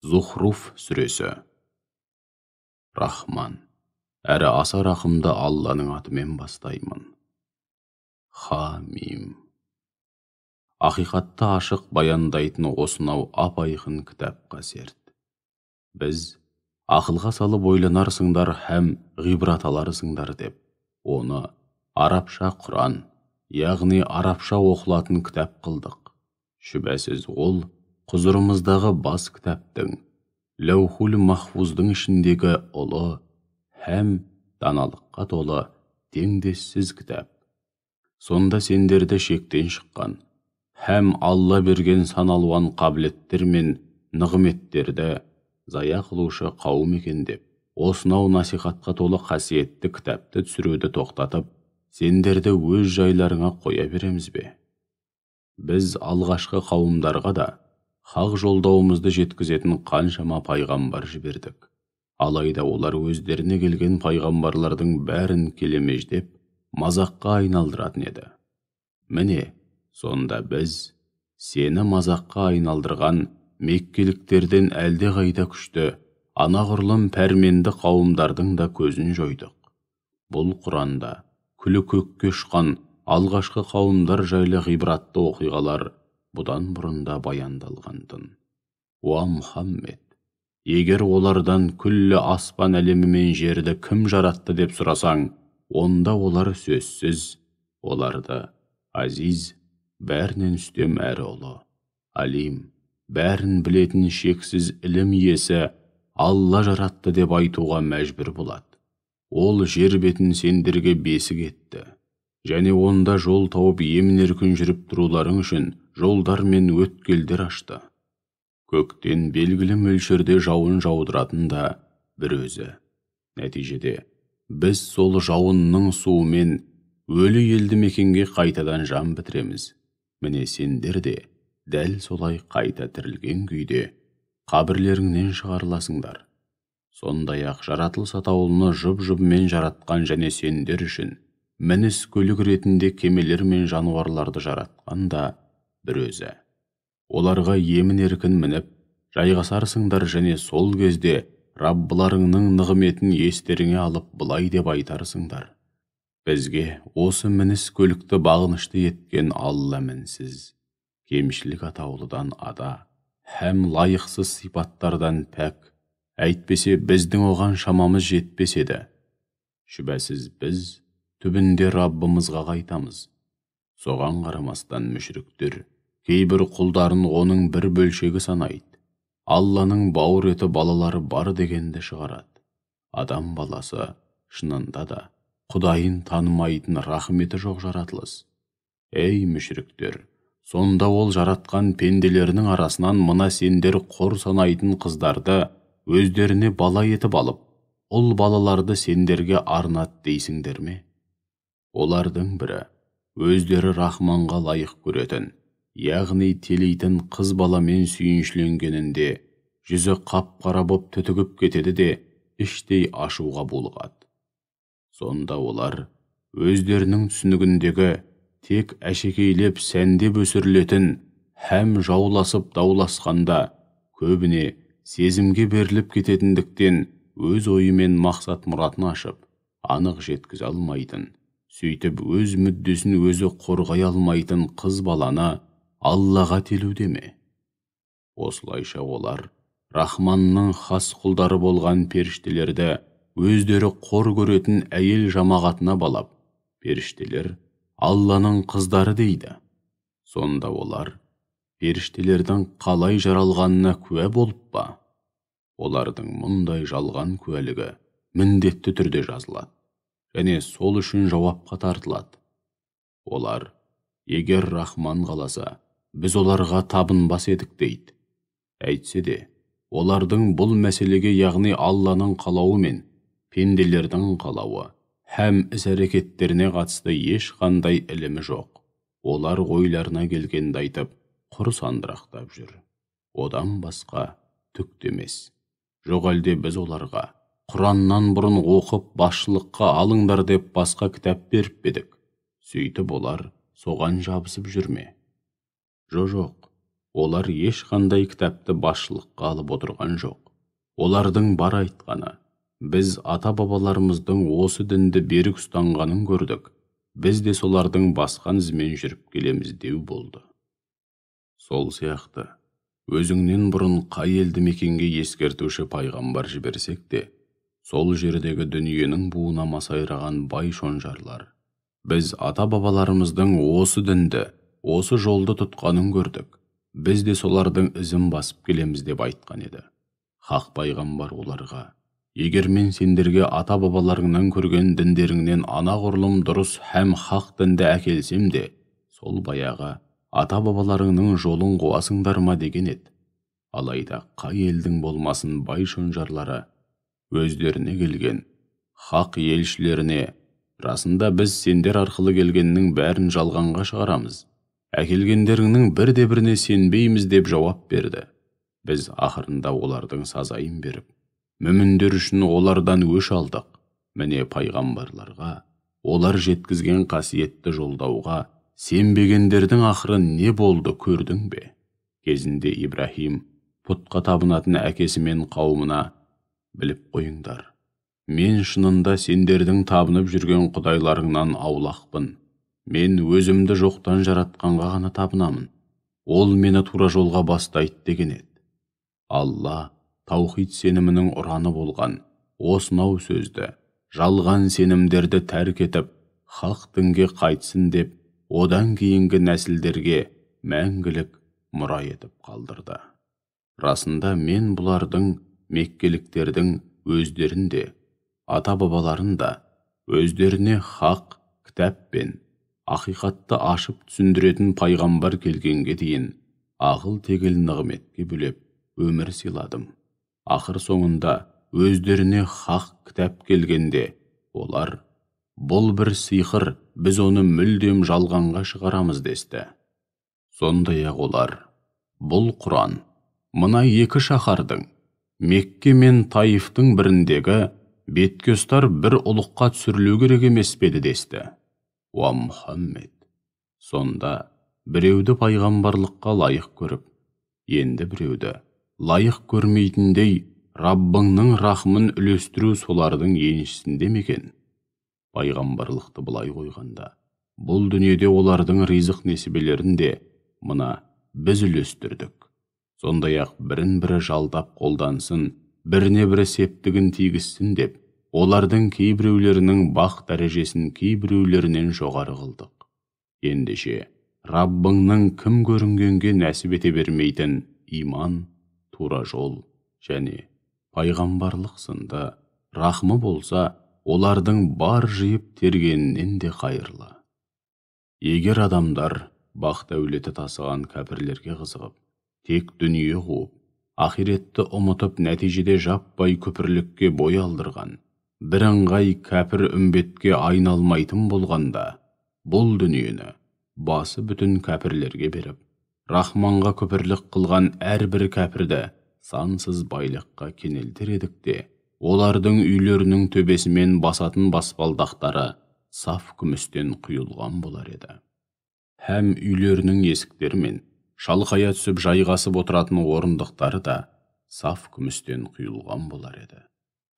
Zuhruф сүресі. Рахман, әрі аса рақымды Алланың атымен бастаймын. Хамим. Ақиқатты ашық баяндайтын осынау ап-айқын кітапқа серт. Біз ақылға салып ойланарсыңдар һәм ғибрат аларсыңдар деп, оны арабша Құран, яғни арабша оқылатын кітап қылдық. Шүбәсіз ол құзырымыздағы бас кітаптың, Ләухул Махфуздың ішіндегі ұлы һәм даналыққа толы теңдессіз кітап. Сонда сендерді шектен шыққан һәм Алла берген саналуан қабілеттер мен нығметтерді зая қылушы қауым екен деп, осынау насихатқа толы қасиетті кітапты түсіруді тоқтатып, сендерді өз жайларыңа қоя береміз бе? Біз алғашқы қауымдарға да хақ жолдауымызды жеткізетін қаншама пайғамбар жібердік. Алайда олар өздеріне келген пайғамбарлардың бәрін келемеждеп, мазаққа айналдыратын еді. Міне, сонда біз сені мазаққа айналдырған меккеліктерден әлде қайда күшті, анағұрлым пәрменді қауымдардың да көзін жойдық. Бұл Құранда күлі көкке ұшқан алғашқы қауымдар жайлы ғибратты оқиғалар бұдан бұрында баяндалғантын. Уа Мұхаммед, егер олардан күллі аспан әлемі мен жерді кім жаратты деп сұрасаң, онда олар сөзсіз, оларды Азиз, бәрінен үстем әрі ұлы, Алим, бәрін білетін шексіз ілім иесі Алла жаратты деп айтуға мәжбүр болады. Ол жер бетін сендерге бесік етті, және онда жол тауып емін-еркін жүріп тұруларың үшін жолдар мен өткелдер ашты. Көктен белгілі мөлшерде жауын жаудыратын да бір өзі. Нәтижеде, біз сол жауынның суымен өлі елді мекенге қайтадан жан бітіреміз. Міне сендер де дәл солай қайта тірілген күйде қабірлеріңнен шығарыласыңдар. Сондай-ақ жаратылыс атаулыны жұп-жұбымен жаратқан және сендер үшін мініс көлік ретінде кемелер мен жануарларды жаратқан да бір өзі. Оларға емін-еркін мініп, жайғасарсыңдар және сол кезде Раббыларыңның нығметін естеріңе алып былай деп айтарсыңдар. Бізге осы мініс көлікті бағынышты еткен Алла мінсіз, кемшілік атаулыдан ада, һәм лайықсыз сипаттардан пәк, әйтпесе біздің оған шамамыз жетпес еді. Шүбәсіз біз түбінде Раббымызға қайтамыз. Соған қарамастан мүшриктер кейбір құлдарын оның бір бөлшегі санайды. Алланың бауыр еті балалары бар дегенді шығарады. Адам баласы шынында да Құдайын танымайтын рахметі жоқ жаратылыс. Ей мүшриктер, сонда ол жаратқан пенделерінің арасынан мына сендер қор санайтын қыздарды өздеріне бала етіп алып, ұл балаларды сендерге арнат дейсіңдер ме? Олардың бірі өздері Рахманға лайық көретін, яғни телейтін қыз баламен сүйіншіленгенінде жүзі қап-қара боп түтігіп кетеді де іштей ашуға булығады. Сонда олар өздерінің түсінігіндегі тек әшекейлеп сәндеп өсірілетін һәм жауласып дауласқанда көбіне сезімге беріліп кететіндіктен өз ойы мен мақсат мұратын ашып, анық жеткізе алмайтын, сөйтіп өз мүддесін өзі қорғай алмайтын қыз баланы Аллаға телуде ме? Осылайша олар Рахманның хас құлдары болған періштелерді өздері қор көретін әйел жамағатына балап, періштелер Алланың қыздары дейді. Сонда олар періштелердің қалай жаралғанына куә болып па? Олардың мұндай жалған куәлігі міндетті түрде жазылады, және сол үшін жауапқа тартылады. Олар, егер Рахман қаласа, біз оларға табынбас едік дейді. Әйтсе де, олардың бұл мәселеге, яғни Алланың қалауы мен пенделердің қалауы һәм іс-әрекеттеріне қатысты ешқандай ілімі жоқ. Олар ойларына келгенді айтып, құр сандырақтап жүр. Одан басқа түк демес. Жоқ әлде біз оларға Құраннан бұрын оқып басшылыққа алыңдар деп басқа кітап беріп едік. Сөйтіп олар соған жабысып жүрме? Жоқ, олар ешқандай кітапты басшылыққа алып отырған жоқ. Олардың бар айтқаны: біз ата-бабаларымыздың осы дінді берік ұстанғанын көрдік, біз де солардың басқан ізімен жүріп келеміз деу болды. Сол сияқты, өзіңнен бұрын қай елді мекенге ескертуші пайғамбар жіберсек те, сол жердегі дүниенің буына масайраған бай шонжарлар: біз ата-бабаларымыздың осы дінді, осы жолды тұтқанын көрдік, біз де солардың ізін басып келеміз деп айтқан еді. Хақ пайғамбар оларға: егер мен сендерге ата-бабаларыңнан көрген діндеріңнен анағұрлым дұрыс һәм хақ дінді әкелсем де, сол баяғы ата-бабаларыңның жолын қуасыңдар ма деген еді. Алайда қай елдің болмасын бай шонжарлары өздеріне келген хақ елшілеріне: расында біз сендер арқылы келгеннің бәрін жалғанға шығарамыз, әкелгендеріңнің бірде-біріне сенбейміз деп жауап берді. Біз ақырында олардың сазайын беріп, мүміндер үшін олардан өш алдық. Міне пайғамбарларға, олар жеткізген қасиетті жолдауға сенбегендердің ақыры не болды көрдің бе? Кезінде Ибраһим пұтқа табынатын әкесі мен қауымына: біліп қойыңдар, мен шынында сендердің табынып жүрген құдайларыңнан аулақпын. Мен өзімді жоқтан жаратқанға ғана табынамын. Ол мені тура жолға бастайды деген еді. Алла таухид сенімінің ұраны болған осынау сөзді, жалған сенімдерді тәрк етіп, хақ дінге қайтсын деп, одан кейінгі нәсілдерге мәңгілік мұра етіп қалдырды. Расында мен бұлардың, меккеліктердің өздерін де, ата-бабаларын да өздеріне хақ, кітап пен ақиқатты ашып түсіндіретін пайғамбар келгенге дейін ағыл-тегіл нығметке бөлеп өмір сыйладым. Ақыр соңында өздеріне хақ кітап келгенде олар: бұл бір сиқыр, біз оны мүлдем жалғанға шығарамыз десті. Сондай-ақ олар: бұл Құран мына екі шаһардың, Мекке мен Таифтың біріндегі бетке ұстар бір ұлыққа түсірілу керек емес пе еді десті. Уа Мұхаммед, сонда біреуді пайғамбарлыққа лайық көріп, енді біреуді лайық көрмейтіндей Раббыңның рахмын үлестіру солардың еншісінде мекен? Пайғамбарлықты былай қойғанда, бұл дүниеде олардың ризық несібелерін де мына біз үлестірдік. Сондай-ақ бірін-бірі жалдап қолдансын, біріне-бірі септігін тигізсін деп, олардың кейбіреулерінің бақ дәрежесін кейбіреулерінен жоғары қылдық. Ендеше Раббыңның кім көрінгенге нәсіп ете бермейтін иман, тура жол және пайғамбарлық сынды рахмы болса, олардың бар жиып тергенінен де қайырлы. Егер адамдар бақ дәулеті тасыған кәпірлерге қызығып, тек дүние қуып, ақиретті ұмытып, нәтижеде жаппай күпірлікке бой алдырған, бірыңғай кәпір үмбетке айналмайтын болғанда, бұл дүниені басы бүтін кәпірлерге беріп, Рахманға күпірлік қылған әрбір кәпірді сансыз байлыққа кенелтер едік те, олардың үйлерінің төбесімен басатын баспалдақтары саф күмістен құйылған болар еді. Һәм үйлерінің есіктері мен шалқая түсіп жайғасып отыратын орындықтары да саф күмістен құйылған болар еді.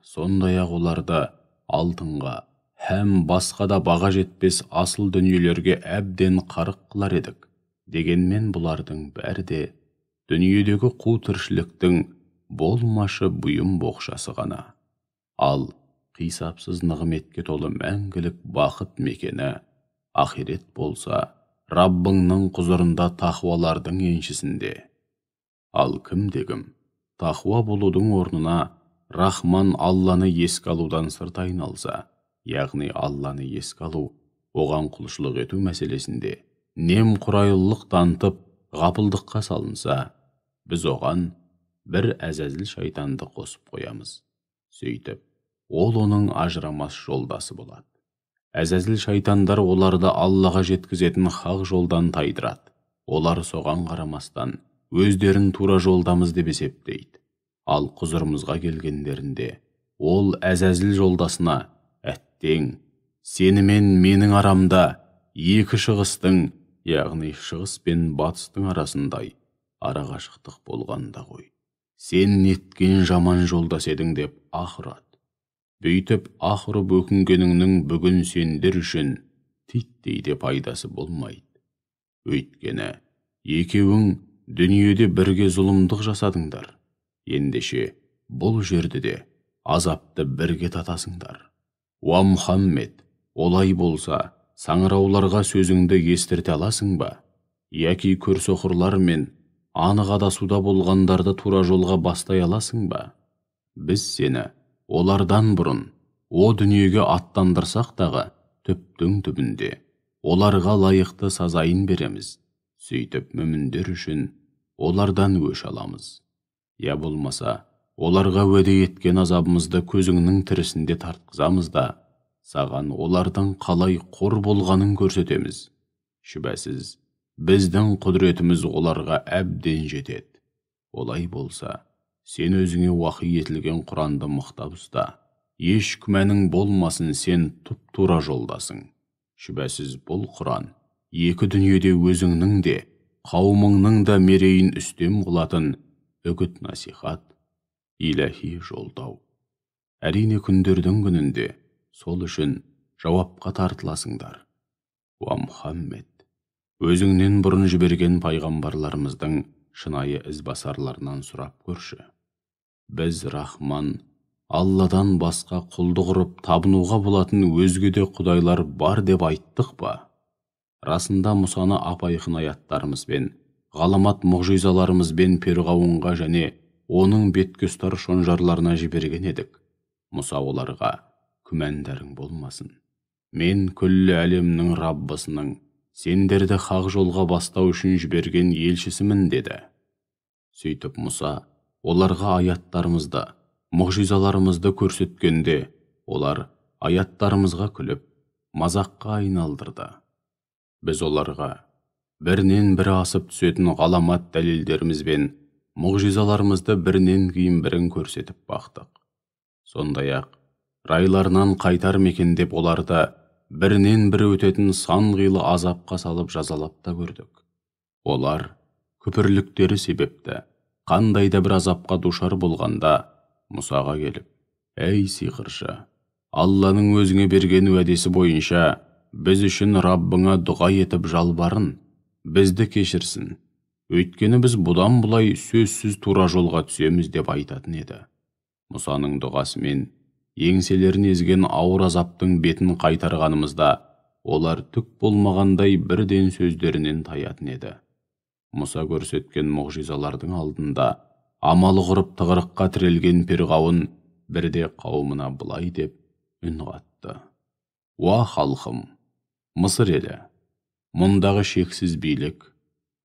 Сондай-ақ оларды алтынға һәм басқа да баға жетпес асыл дүниелерге әбден қарық қылар едік. Дегенмен бұлардың бәрі де дүниедегі қу тіршіліктің болмашы бұйым боқшасы ғана. Ал қисапсыз нығметке толы мәңгілік бақыт мекені ақирет болса, Раббыңның құзырында тақуалардың еншісінде. Ал кім-дегім тақуа болудың орнына Рахман Алланы еске алудан сырт айналса, яғни Алланы еске алу, оған құлшылық ету мәселесінде немқұрайлылық танытып, ғапылдыққа салынса, біз оған бір әзәзіл шайтанды қосып қоямыз. Сөйтіп, ол оның ажырамас жолдасы болады. Әзәзіл шайтандар оларды Аллаға жеткізетін хақ жолдан тайдырады. Олар соған қарамастан өздерін тура жолдамыз деп есептейді. Ал құзырымызға келгендерінде ол әзәзіл жолдасына: әттең, сені мен менің арамда екі шығыстың, яғни шығыс пен батыстың арасындай арақашықтық болғанда ғой. Сен неткен жаман жолдас едің деп ақыр ұрады. Бүйтіп ақырып өкінгеніңнің бүгін сендер үшін титтей де пайдасы болмайды. Өйткені екеуің дүниеде бірге зұлымдық жасадыңдар. Ендеше бұл жерде де азапты бірге татасыңдар. Уа Мұхаммед, олай болса, саңырауларға сөзіңді естірте аласың ба? Яки көрсоқырлар мен анық адасуда болғандарды тура жолға бастай аласың ба? Біз сені олардан бұрын о дүниеге аттандырсақ дағы түптің түбінде оларға лайықты сазайын береміз. Сөйтіп мүміндер үшін олардан өш аламыз. Я болмаса, оларға уәде еткен азабымызды көзіңнің тірісінде тартқызамыз да, саған олардың қалай қор болғанын көрсетеміз. Шүбәсіз, біздің құдіретіміз оларға әбден жетеді. Олай болса, сен өзіңе уахи етілген Құранды мықтап ұста. Еш күмәнің болмасын, сен тұп-тура жолдасың. Шүбәсіз бұл Құран екі дүниеде өзіңнің де, қауымыңның да мерейін үстем қылатын үгіт насихат, иләһи жолдау. Әрине күндердің күнінде сол үшін жауапқа тартыласыңдар. Уа Мұхаммед, өзіңнен бұрын жіберген пайғамбарларымыздың шынайы ізбасарларынан сұрап көрші. Біз Рахман, Алладан басқа құлдық ұрып табынуға болатын өзге де құдайлар бар деп айттық па? Расында Мұсаны апайқын аяттарымызбен, ғаламат мұғжизаларымызбен Перғауынға және оның беткөстар шонжарларына жіберген едік. Мұса оларға күмәндарың болмасын. Мен күллі әлемнің Раббысының сендерді хақ жолға бастау үшін жіберген елшісімін деді. Сөйтіп Мұса оларға аяттарымызды, мұғжизаларымызды көрсеткенде, олар аяттарымызға күліп, мазаққа айналдырды. Біз оларға бірінен бірі асып түсетін ғаламат дәлелдерімізбен мұғжизаларымызды бірінен кейін бірін көрсетіп бақтық. Сондай-ақ, райларынан қайтар мекен деп оларды бірінен бірі өтетін сан қилы азапқа салып жазалап та көрдік. Олар күпірліктері себепті қандай да бір азапқа душар болғанда Мұсаға келіп: «Әй сиқыршы, Алланың өзіңе берген уәдесі бойынша біз үшін Раббыңа дұға етіп жалбарын, бізді кешірсін. Өйткені біз бұдан бұлай сөзсіз тура жолға түсеміз» деп айтатын еді. Мұсаның дұғасымен еңселерін езген ауыр азаптың бетін қайтарғанымызда, олар түк болмағандай бірден сөздерінен таятын еді. Мұса көрсеткен мұғжизалардың алдында амалы құрып тығырыққа тірелген Перғауын бірде қауымына былай деп үн қатты: «Уа халқым, Мысыр елі, мұндағы шексіз билік,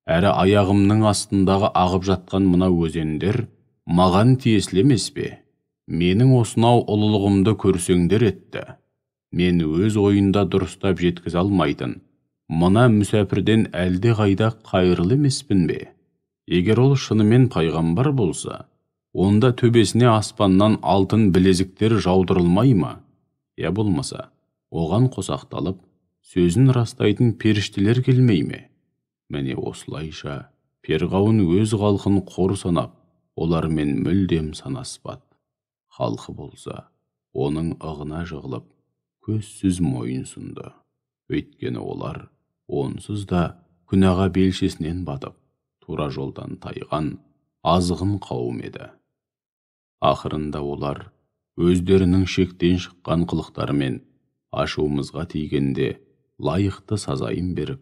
әрі аяғымның астындағы ағып жатқан мына өзендер маған тиесілі емес пе? Менің осынау ұлылығымды көрсеңдер етті. Мен өз ойында дұрыстап жеткізе алмайтын мына мүсәпірден әлде қайда қайырлы емеспін бе? Егер ол шынымен пайғамбар болса, онда төбесіне аспаннан алтын білезіктер жаудырылмай ма? Я болмаса, оған қосақталып, сөзін растайтын періштелер келмей ме?» Міне осылайша Перғауын өз халқын қор санап, олармен мүлдем санаспады. Халқы болса, оның ығына жығылып, көзсіз мойын сұнды. Өйткені олар онсыз да күнәға белшесінен батып, тура жолдан тайған азғын қауым еді. Ақырында олар өздерінің шектен шыққан қылықтарымен ашуымызға тигенде лайықты сазайын беріп,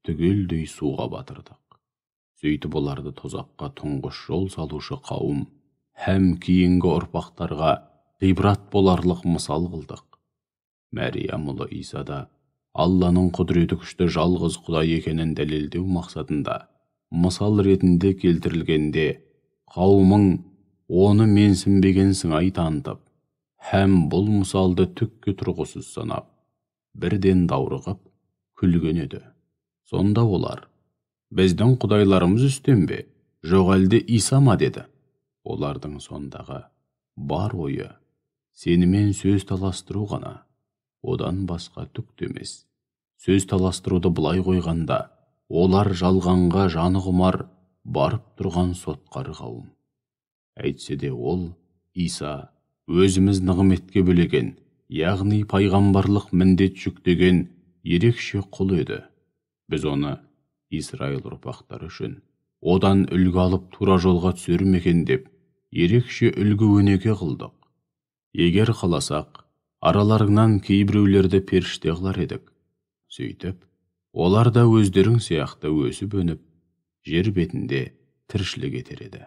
түгелдей суға батырдық. Сөйтіп оларды тозаққа тұңғыш жол салушы қауым һәм кейінгі ұрпақтарға ғибрат боларлық мысал қылдық. Мәриям ұлы Иса да Алланың құдіреті күшті жалғыз Құдай екенін дәлелдеу мақсатында мысал ретінде келтірілгенде, қауымың оны менсінбеген сыңай танытып, һәм бұл мысалды түкке тұрғысыз санап, бірден даурығып, күлген еді. Сонда олар: «Біздің құдайларымыз үстем бе, жоқ әлде Иса ма?» деді. Олардың сондағы бар ойы сенімен сөз таластыру ғана, одан басқа түк емес. Сөз таластыруды былай қойғанда, олар жалғанға жаны құмар, барып тұрған сотқар қауым. Әйтсе де ол, Иса, өзіміз нығметке бөлеген, яғни пайғамбарлық міндет жүктеген ерекше құл еді. Біз оны Израиль ұрпақтары үшін одан үлгі алып тура жолға түсер ме екен деп ерекше үлгі өнеге қылдық. Егер қаласақ, араларыңнан кейбіреулерді періште қылар едік. Сөйтіп, олар да өздерің сияқты өсіп өніп, жер бетінде тіршілік етер еді.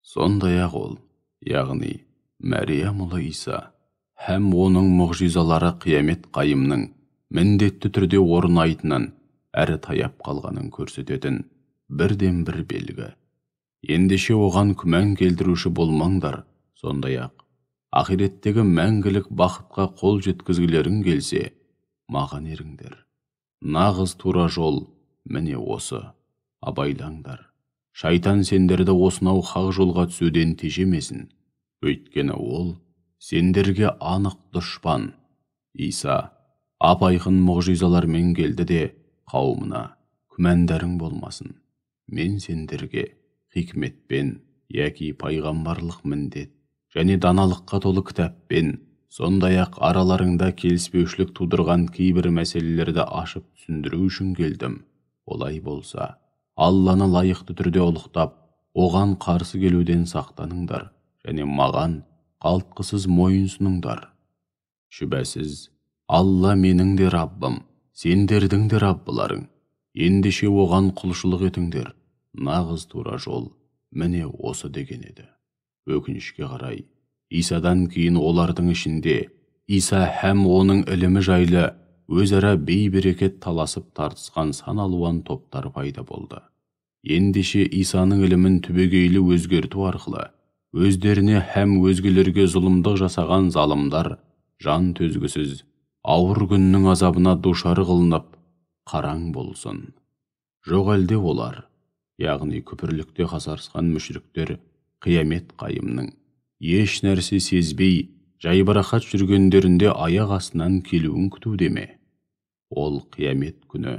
Сондай-ақ ол, яғни Мәриям ұлы Иса, һәм оның мұғжизалары қиямет қайымның міндетті түрде орнайтынын әрі таяп қалғанын көрсететін бірден бір белгі. Ендеше оған күмән келтіруші болмаңдар, сондай-ақ ақиреттегі мәңгілік бақытқа қол жеткізгілерің келсе, маған еріңдер. Нағыз тура жол міне осы. Абайлаңдар. Шайтан сендерді осынау хақ жолға түсуден тежемесін. Өйткені ол сендерге анық дұшпан. Иса ап-айқын мұғжизалармен келді де, қауымына күмәндарың болмасын. Мен сендерге хикметпен яки пайғамбарлық міндет және даналыққа толы кітаппен, сондай-ақ араларыңда келіспеушілік тудырған кейбір мәселелерді ашып түсіндіру үшін келдім. Олай болса, Алланы лайықты түрде ұлықтап, оған қарсы келуден сақтаныңдар және маған қалтқысыз мойынсұныңдар. Шүбәсіз, Алла менің де Раббым, сендердің де Раббыларың. Ендеше оған құлшылық етіңдер. Нағыз тура жол міне осы деген еді. Өкінішке қарай, Исадан кейін олардың ішінде Иса һәм оның ілімі жайлы өзара бей-берекет таласып тартысқан сан алуан топтар пайда болды. Ендеше Исаның ілімін түбегейлі өзгерту арқылы өздеріне һәм өзгелерге зұлымдық жасаған залымдар жан төзгісіз ауыр күннің азабына душар қылынып қараң болсын. Жоқ әлде олар, яғни күпірлікте қасарысқан мүшриктер, қиямет қайымның еш нәрсе сезбей жайбарақат жүргендерінде аяқ астынан келуін күтуде ме? Ол қиямет күні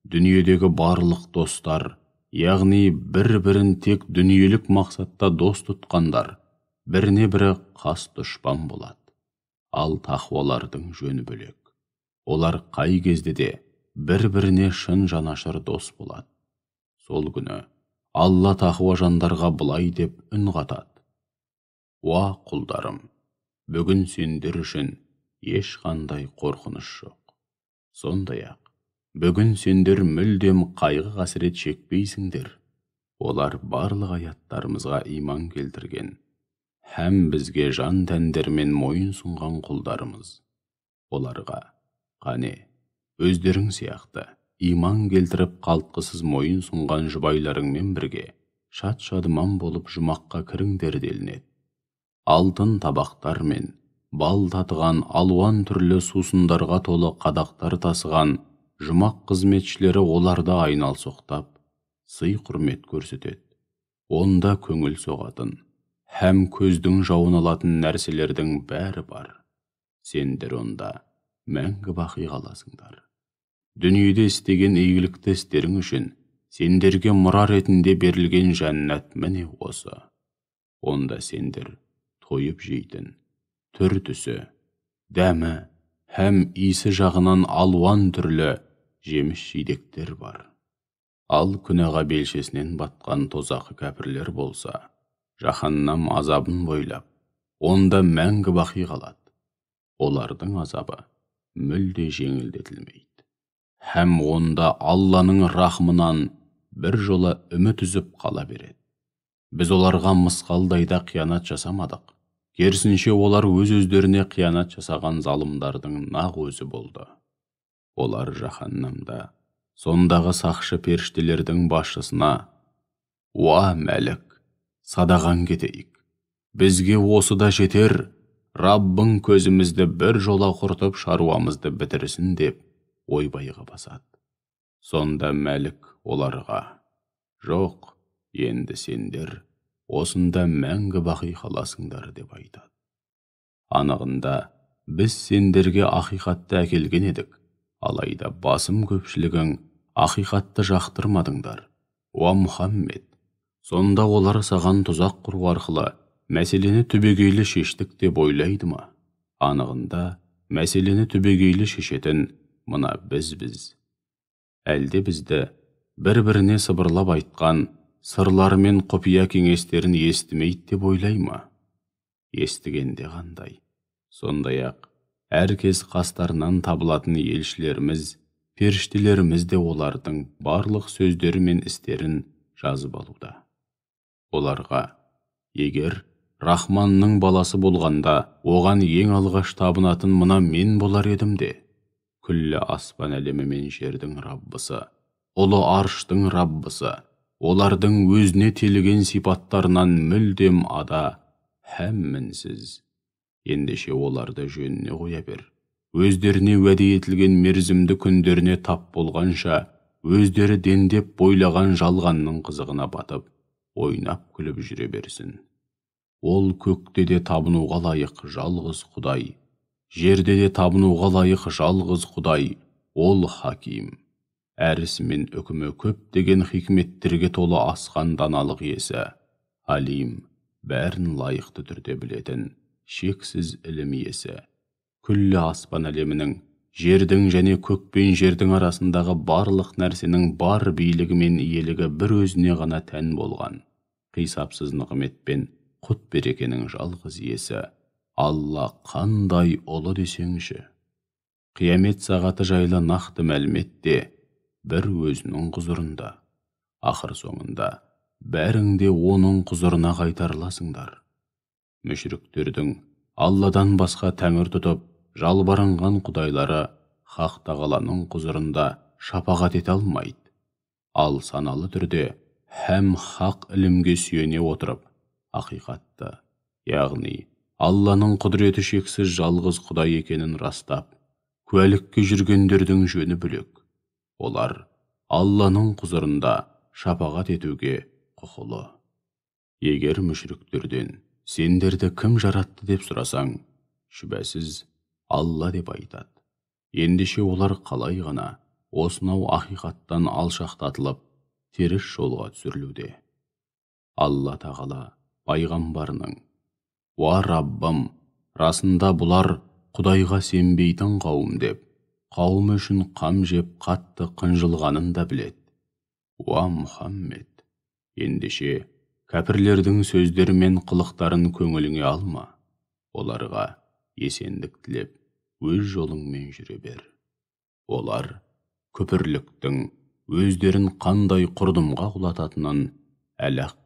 дүниедегі барлық достар, яғни бір-бірін тек дүниелік мақсатта дос тұтқандар, біріне бірі қас дұшпан болады. Ал тақуалардың жөні бөлек. Олар қай кезде де бір-біріне шын жанашыр дос болады. Сол күні Алла тақуа жандарға былай деп үн қатады. Уа құлдарым, бүгін сендер үшін ешқандай қорқыныш жоқ. Сондай-ақ, бүгін сендер мүлдем қайғы қасірет шекпейсіңдер. Олар барлық аяттарымызға иман келтірген, һәм бізге жан тәндермен мойын сұнған құлдарымыз. Оларға, қане, өздерің сияқты иман келтіріп қалтқысыз мойын сұнған жұбайларыңмен бірге шат-шадыман болып жұмаққа кіріңдер делінеді. Алтын табақтар мен бал татыған алуан түрлі сусындарға толы қадақтар тасыған жұмақ қызметшілері оларда айналсоқтап, сый құрмет көрсетеді. Онда көңіл соғатын, һәм көздің жауын алатын нәрселердің бәрі бар. Сендер онда мәңгі бақи қаласыңдар. Дүниеде істеген игілікті істерің үшін сендерге мұра ретінде берілген жәннат міне осы. Онда сендер тойып жейтін, түр-түсі, дәмі һәм иісі жағынан алуан түрлі жеміс-жидектер бар. Ал күнәға белшесінен батқан тозақы кәпірлер болса, жаһаннам азабын бойлап, онда мәңгі бақи қалады. Олардың азабы мүлде жеңілдетілмейді. Һәм онда Алланың рахмынан бір жола үміт үзіп қала береді. Біз оларға мысқалдайда қиянат жасамадық. Керісінше олар өз-өздеріне қиянат жасаған залымдардың нақ өзі болды. Олар жаһаннамда сондағы сақшы періштелердің басшысына: «Уа мәлік, садаған кетейік. Бізге осы да жетер, Раббың көзімізді бір жола құртып шаруамызды бітірсін» деп ойбайға басады. Сонда мәлік оларға: «Жоқ, енді сендер осында мәңгі бақи қаласыңдар» деп айтады. Анығында, біз сендерге ақиқатты әкелген едік, алайда басым көпшілігің ақиқатты жақтырмадыңдар. Уа Мұхаммед, Сонда олар саған тұзақ құру арқылы мәселені түбегейлі шештік деп ойлайды ма? Анығында мәселені түбегейлі шешетін мына бізбіз. Әлде бізді бір-біріне сыбырлап айтқан сырлары мен құпия кеңестерін естімейді деп ойлай ма? Естігенде қандай? Сондай-ақ әркез қастарынан табылатын елшілеріміз, періштелеріміз де олардың барлық сөздері мен істерін жазып алуда. Оларға, егер Рахманның баласы болғанда, оған ең алғаш табынатын мына мен болар едім де, күллі аспан әлемі мен жердің Раббысы, ұлы арштың Раббысы, олардың өзіне телеген сипаттарынан мүлдем ада, һәм мінсіз. Ендеше оларды жөніне қоя бер. Өздеріне уәде етілген мерзімді күндеріне тап болғанша, өздері дендеп бойлаған жалғанның қызығына батып, ойнап күліп жүре берсін. Ол көкте де табынуға лайық жалғыз Құдай, жерде де табынуға лайық жалғыз Құдай, ол Хаким. Әрісі мен үкімі көптеген хикметтерге толы асқан даналық иесі, Алим, бәрін лайықты түрде білетін, шексіз ілім иесі. Күллі аспан әлемінің, жердің және көк пен жердің арасындағы барлық нәрсенің бар билігі мен иелігі бір өзіне ғана тән болған, қисапсыз нығмет пен құт берекенің жалғыз иесі, Алла қандай ұлы десеңші. Қиямет сағаты жайлы нақты мәлімет те бір өзінің құзырында. Ақыр соңында бәрің де оның құзырына қайтарыласыңдар. Мүшриктердің Алладан басқа тәңір тұтып, жалбарынған құдайлары Хақ Тағаланың құзырында шапағат ете алмайды. Ал саналы түрде һәм хақ ілімге сүйене отырып, ақиқатты, яғни Алланың құдіреті шексіз жалғыз Құдай екенін растап, куәлікке жүргендердің жөні бөлек. Олар Алланың құзырында шапағат етуге құқылы. Егер мүшриктерден сендерді кім жаратты деп сұрасаң, шүбәсіз Алла деп айтады. Ендеше олар қалай ғана осынау ақиқаттан алшақтатылып, теріс жолға түсірілуде. Алла Тағала пайғамбарының: «Уа Раббым, расында бұлар Құдайға сенбейтін қауым» деп, қауымы үшін қам жеп қатты қынжылғанын да біледі. Уа Мұхаммед, ендеше кәпірлердің сөздері мен қылықтарын көңіліңе алма, оларға есендік тілеп, өз жолыңмен жүре бер. Олар күпірліктің өздерін қандай құрдымға құлататынын әлі-ақ